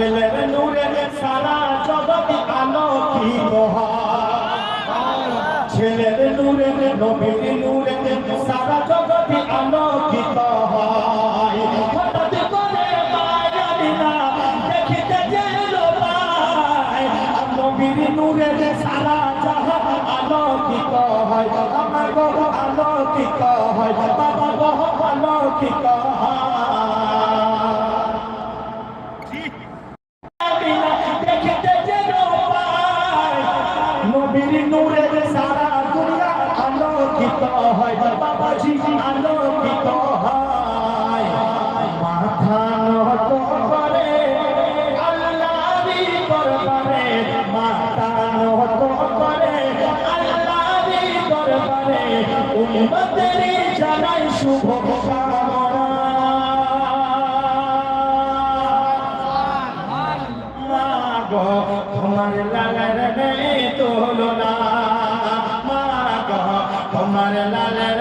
ছেলের নূরে সারা জগৎ আলোকিত হয়, ছেলের নূরে নবীর নূরে সারা জগৎ আলোকিত হয়। হঠাৎ করে মায়াবিনা দেখিতে যেন পায়, নবীর নূরে সারা জাহান আলোকিত হয়। আমার গো আলোকিত হয়, বাবা গো আলোকিত হয়। নবীর নূরে সারা দুনিয়া আলোকিত হয়, বাবাজি আলোকিত হয়। মাথা নত করে আল্লাহরই দরবারে, মাথা নত করে আল্লাহরই দরবারে, উম্মতের জানাই শুভ কামনা। তোমার লালের তুলনা, মা গো তোমার লালের